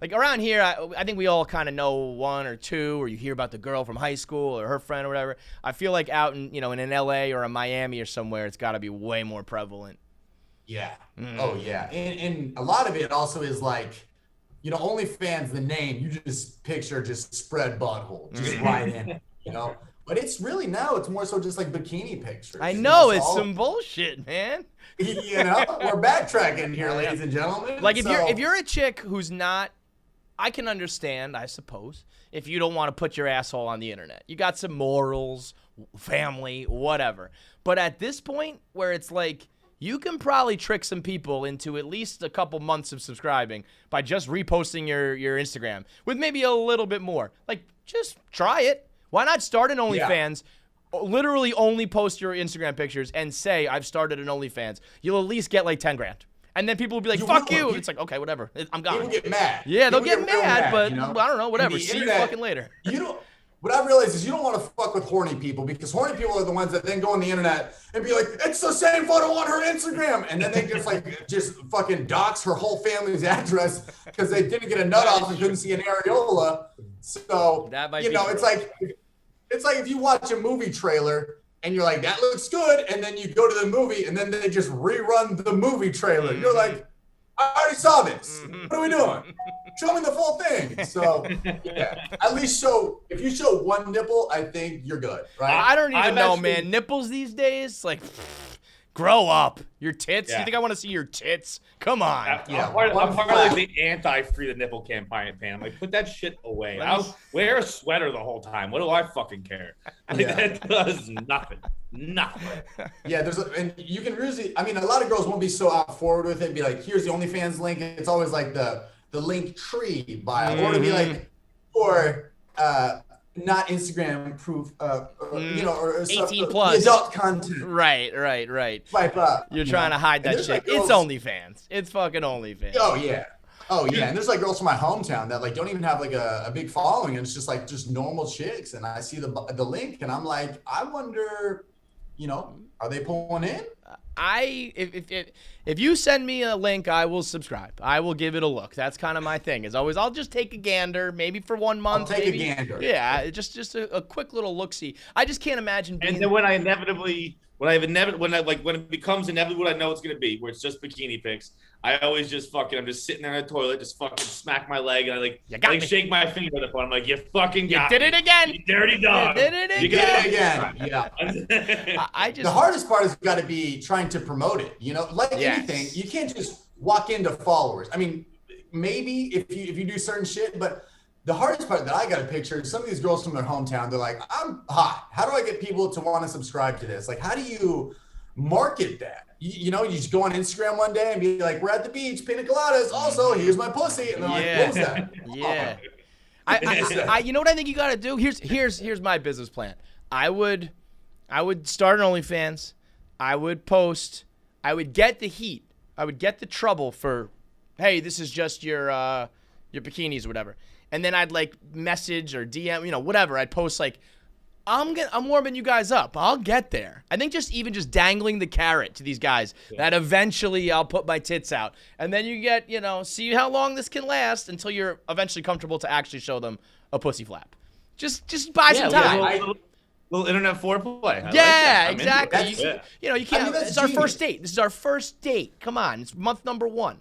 Like around here, I think we all kind of know one or two, or you hear about the girl from high school or her friend or whatever. I feel like out in in an LA or a Miami or somewhere, it's got to be way more prevalent. Yeah. Oh yeah. And a lot of it also is like, OnlyFans, the name, you just picture just spread butthole, just right in it, But it's really now, it's more so just like bikini pictures. I know, it's some bullshit, man. We're backtracking here, ladies and gentlemen. Like if you're a chick who's not, I can understand, I suppose, if you don't want to put your asshole on the internet. You got some morals, family, whatever. But at this point where it's like, you can probably trick some people into at least a couple months of subscribing by just reposting your Instagram with maybe a little bit more. Like, just try it. Why not start an OnlyFans? Literally only post your Instagram pictures and say, I've started an OnlyFans. You'll at least get like 10 grand. And then people will be like, fuck you. It's like, okay, whatever. I'm gone. People get mad. Yeah, they'll get mad, but I don't know, whatever. See you fucking later. What I realize is you don't want to fuck with horny people, because horny people are the ones that then go on the internet and be like, it's the same photo on her Instagram. And then they just fucking dox her whole family's address because they didn't get a nut off and couldn't see an areola. So, it's like if you watch a movie trailer and you're like, that looks good. And then you go to the movie and then they just rerun the movie trailer. You're like, I already saw this. What are we doing? Show me the full thing. So, at least if you show one nipple, I think you're good, right? I don't even know, man. Nipples these days, like, grow up. Your tits? Yeah. You think I want to see your tits? Come on. I'm part of like the anti-free the nipple campaign. I'm like, put that shit away. I'll wear a sweater the whole time. What do I fucking care? That does nothing. Nothing. Yeah, and you can really, a lot of girls won't be so out forward with it and be like, here's the OnlyFans link. It's always like the link tree bio, or to be like, or not Instagram proof, or 18 plus adult content. Right. Swipe up. You're trying to hide that shit. Like it's OnlyFans. It's fucking OnlyFans. Oh yeah. And there's like girls from my hometown that like don't even have like a big following, and it's just normal chicks. And I see the link, and I'm like, I wonder, are they pulling in? If you send me a link, I will subscribe. I will give it a look. That's kind of my thing. Is always I'll just take a gander, maybe for 1 month. I'll take a gander. Yeah, just a quick little look see. I just can't imagine being. And then when it becomes inevitable, what I know it's gonna be, where it's just bikini pics, I always just I'm just sitting there in the toilet, just fucking smack my leg, and I shake my finger at the phone. I'm like, you fucking got me. Did it again. You dirty dog. You did it again. Yeah. The hardest part has got to be trying to promote it. Anything, you can't just walk into followers. Maybe if you do certain shit, but the hardest part that I got to picture is some of these girls from their hometown. They're like, I'm hot. How do I get people to want to subscribe to this? Like, how do you market that? You just go on Instagram one day and be like, we're at the beach, pina coladas. Also, here's my pussy. And they're like, what was that? Yeah. I you know what I think you got to do? Here's my business plan. I would start an OnlyFans. I would post. I would get the heat. I would get the trouble for, hey, this is just your bikinis or whatever. And then I'd like message or DM, whatever. I'd post like, I'm warming you guys up. I'll get there. I think just dangling the carrot to these guys that eventually I'll put my tits out. And then you get, see how long this can last until you're eventually comfortable to actually show them a pussy flap. Just buy some time. Little internet foreplay. Exactly. You can't. This is our first date. This is our first date. Come on. It's month number 1.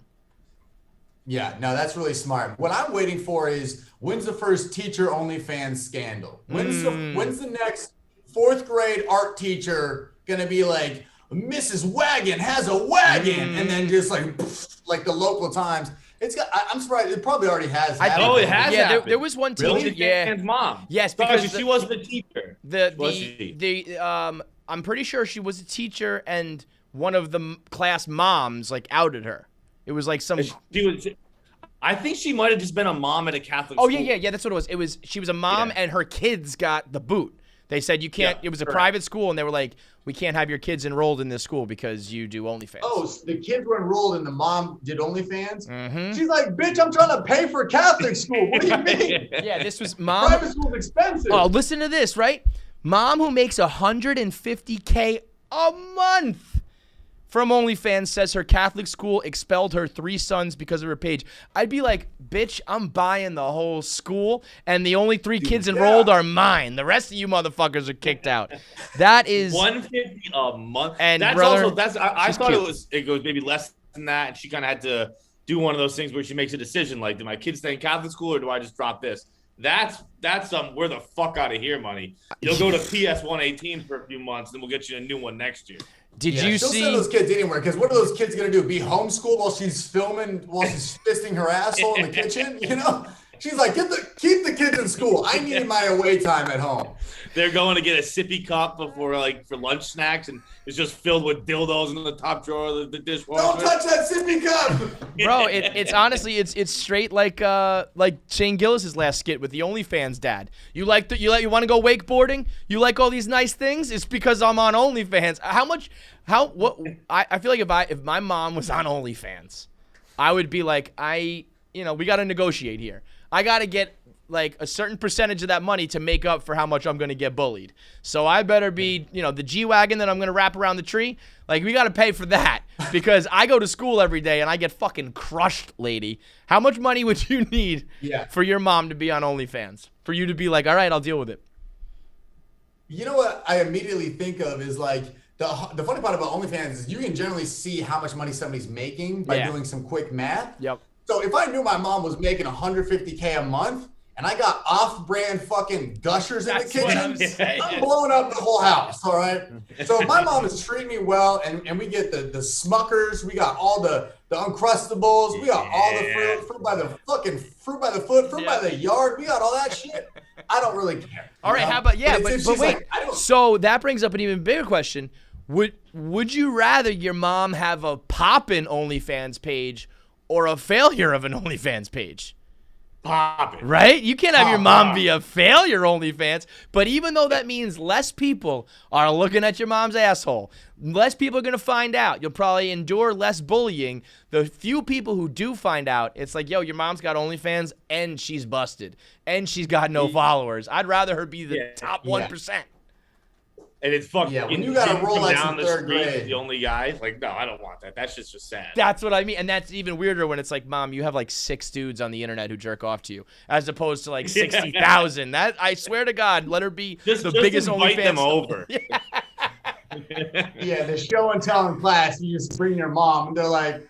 Yeah, no, that's really smart. What I'm waiting for is, when's the first teacher OnlyFans scandal? When's the next 4th grade art teacher gonna be like, Mrs. Wagon has a wagon, and then just like the local Times. I'm surprised it probably already has happened. It has happened. There was one teacher. Really? And mom. Yes, because she wasn't a teacher. I'm pretty sure she was a teacher, and one of the class moms like outed her. It was like some. I think she might have just been a mom at a Catholic school. Oh yeah. That's what it was. She was a mom, and her kids got the boot. They said you can't. It was a private school, and they were like, we can't have your kids enrolled in this school because you do OnlyFans. Oh, so the kids were enrolled, and the mom did OnlyFans. Mm-hmm. She's like, bitch, I'm trying to pay for Catholic school. What do you mean? Yeah, this was mom. Private school's expensive. Oh, listen to this, right? Mom who makes $150K a month from OnlyFans says her Catholic school expelled her 3 sons because of her page. I'd be like, bitch, I'm buying the whole school, and the only 3 kids enrolled are mine. The rest of you motherfuckers are kicked out. That is $150 a month. And that's brother, also I thought cute. it goes maybe less than that, and she kind of had to do one of those things where she makes a decision like, do my kids stay in Catholic school or do I just drop this? That's we're the fuck out of here money. You'll go to PS1 18 for a few months, then we'll get you a new one next year. Did you she'll see send those kids anywhere? Because what are those kids gonna do? Be homeschooled while she's filming, while she's fisting her asshole in the kitchen? You know, she's like, keep the kids in school. I need my away time at home. They're going to get a sippy cup before for lunch snacks, and it's just filled with dildos in the top drawer of the dishwasher. Don't touch that sippy cup, bro? It's honestly it's straight like Shane Gillis's last skit with the OnlyFans dad. You want to go wakeboarding? You like all these nice things? It's because I'm on OnlyFans. I feel like if my mom was on OnlyFans, I would be like, we got to negotiate here. I got to get like a certain percentage of that money to make up for how much I'm going to get bullied. So I better be, the G-Wagon that I'm going to wrap around the tree. Like, we got to pay for that because I go to school every day and I get fucking crushed, lady. How much money would you need for your mom to be on OnlyFans? For you to be like, all right, I'll deal with it. You know what I immediately think of is like, the funny part about OnlyFans is you can generally see how much money somebody's making by doing some quick math. Yep. So if I knew my mom was making $150K a month, and I got off-brand fucking gushers in the kitchen, I'm blowing up the whole house, all right? So my mom is treating me well, and we get the Smuckers, we got all the Uncrustables, we got all the fruit by the fucking fruit by the foot, fruit by the yard, we got all that shit. I don't really care. All right, how about but wait. Like, so that brings up an even bigger question. Would you rather your mom have a poppin' OnlyFans page or a failure of an OnlyFans page? Poppin'. Right? You can't have your mom be a failure OnlyFans, but even though that means less people are looking at your mom's asshole, less people are going to find out. You'll probably endure less bullying. The few people who do find out, it's like, yo, your mom's got OnlyFans and she's busted and she's got no followers. I'd rather her be the top 1%. And it's fucking when you got a Rolex down in the third street grade. with the only guy. Like, no, I don't want that. That's just sad. That's what I mean. And that's even weirder when it's like, Mom, you have like 6 dudes on the internet who jerk off to you, as opposed to like 60,000. That, I swear to God, let her be the biggest OnlyFans. Them over. The show and tell in class, you just bring your mom, and they're like,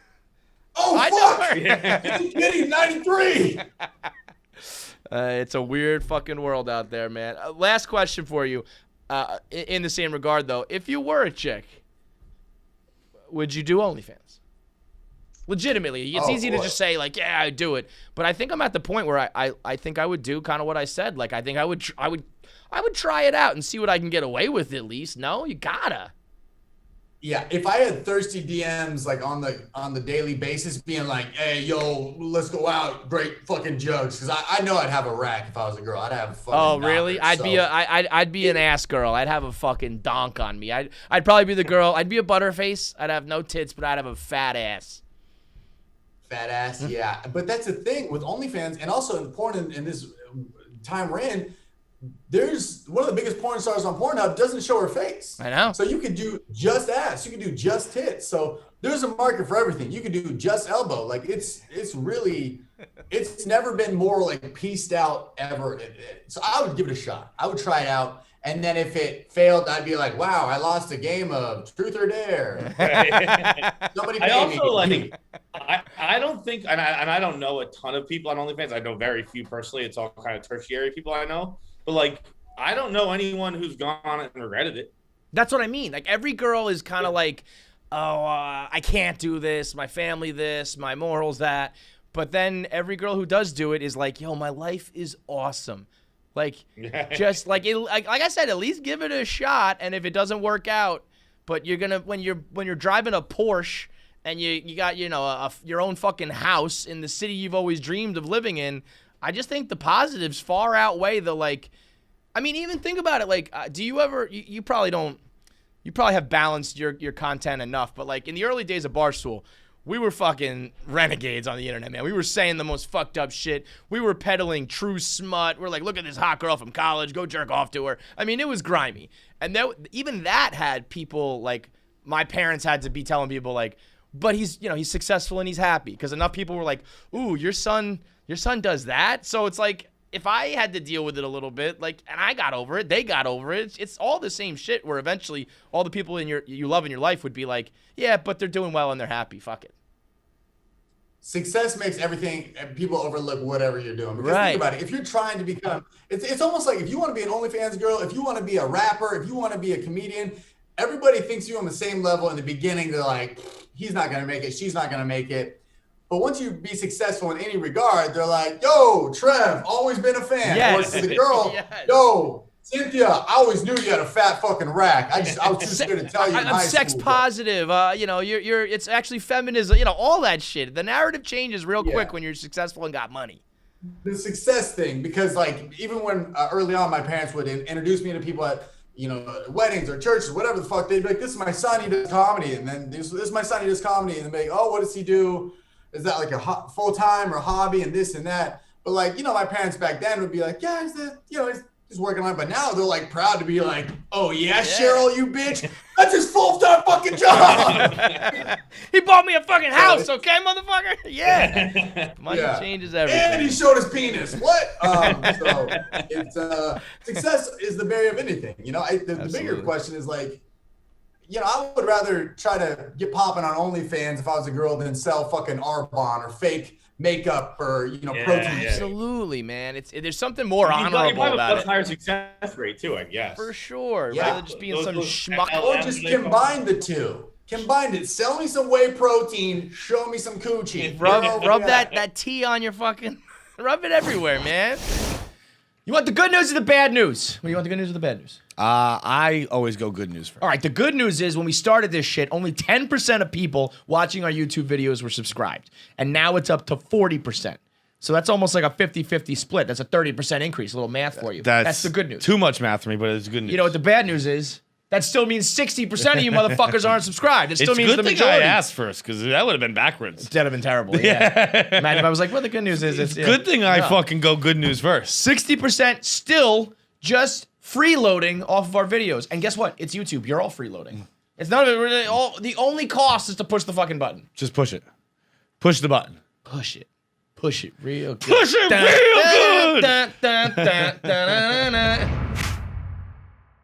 oh, fuck! He's getting 93! It's a weird fucking world out there, man. Last question for you. In the same regard, though, if you were a chick, would you do OnlyFans? Legitimately, it's easy to just say like, yeah, I'd do it. But I think I'm at the point where I think I would do kind of what I said. Like, I think I would try it out and see what I can get away with at least. No, you gotta. Yeah, if I had thirsty DMs like on the daily basis, being like, "Hey, yo, let's go out, great fucking jugs," because I know I'd have a rack if I was a girl. I'd have a fucking. Oh, really? I'd be an ass girl. I'd have a fucking donk on me. I'd probably be the girl. I'd be a butterface. I'd have no tits, but I'd have a fat ass. Fat ass, yeah. But that's the thing with OnlyFans, and also in porn in this time we're in. There's one of the biggest porn stars on Pornhub doesn't show her face. I know. So you could do just ass. You could do just tits. So there's a market for everything. You could do just elbow. Like it's never been more like pieced out ever. So I would give it a shot. I would try it out. And then if it failed, I'd be like, wow, I lost a game of truth or dare. Somebody pay me. I don't think, and I don't know a ton of people on OnlyFans. I know very few personally. It's all kind of tertiary people I know. But, like, I don't know anyone who's gone on it and regretted it. That's what I mean. Like, every girl is kind of like, oh, I can't do this, my family this, my morals that. But then every girl who does do it is like, yo, my life is awesome. Like, just like I said, at least give it a shot. And if it doesn't work out, but you're gonna when you're driving a Porsche and you got your own fucking house in the city you've always dreamed of living in. I just think the positives far outweigh the like. I mean, even think about it. Like, do you ever? You probably don't. You probably have balanced your content enough. But like in the early days of Barstool, we were fucking renegades on the internet, man. We were saying the most fucked up shit. We were peddling true smut. We're like, look at this hot girl from college. Go jerk off to her. I mean, it was grimy. And even that had people like my parents had to be telling people like, but he's successful and he's happy, because enough people were like, ooh, your son does that. So it's like, if I had to deal with it a little bit, like, and I got over it, they got over it. It's all the same shit. Where eventually all the people you love in your life would be like, yeah, but they're doing well and they're happy. Fuck it. Success makes everything, and people overlook whatever you're doing. Because Right. think about it. If you're trying to become, it's almost like if you want to be an OnlyFans girl, if you want to be a rapper, if you want to be a comedian, everybody thinks you on the same level in the beginning. They're like, he's not going to make it. She's not going to make it. But once you be successful in any regard, they're like, yo, Trev, always been a fan. Yes. Or to the girl, Yes. yo, Cynthia, I always knew you had a fat fucking rack. I was just going to tell you in I'm high sex school. positive. You're it's actually feminism. All that shit. The narrative changes real quick when you're successful and got money. The success thing, because like even when early on my parents would introduce me to people at weddings or churches, whatever the fuck, they'd be like, this is my son, he does comedy. And then this is my son, he does comedy. And they'd be like, oh, what does he do? Is that like a full-time or hobby and this and that? But like, my parents back then would be like, yeah, he's working on it. But now they're like proud to be like, oh yeah, Cheryl, you bitch. That's his full-time fucking job. He bought me a fucking house, okay, motherfucker? Yeah. Money changes everything. And he showed his penis. What? So it's success is the barrier of anything. The bigger question is like, I would rather try to get popping on OnlyFans if I was a girl than sell fucking Arbonne or fake makeup or protein. Absolutely, man. There's something more You honorable have a about much it. higher success rate too, I guess. For sure. Yeah. Rather than just being some Those schmuck. Or just combine the two. Combine it. Sell me some whey protein. Show me some coochie. Rub that tea on your fucking. Rub it everywhere, man. You want the good news or the bad news? What do you want, the good news or the bad news? I always go good news first. All right, the good news is when we started this shit, only 10% of people watching our YouTube videos were subscribed. And now it's up to 40%. So that's almost like a 50-50 split. That's a 30% increase. A little math for you. That's the good news. Too much math for me, but it's good news. You know what the bad news is? That still means 60% of you motherfuckers aren't subscribed. It still it's means good the thing majority. I asked first, because that would have been backwards. That'd have been terrible. Yeah. Imagine if I was like, well, the good news is It's good thing I fucking go good news first. 60% still just freeloading off of our videos. And guess what? It's YouTube. You're all freeloading. It's not really all. The only cost is to push the fucking button. Just push it. Push the button. Push it. Push it real good. Push it real good! Dun, dun, dun, dun, dun, dun, dun.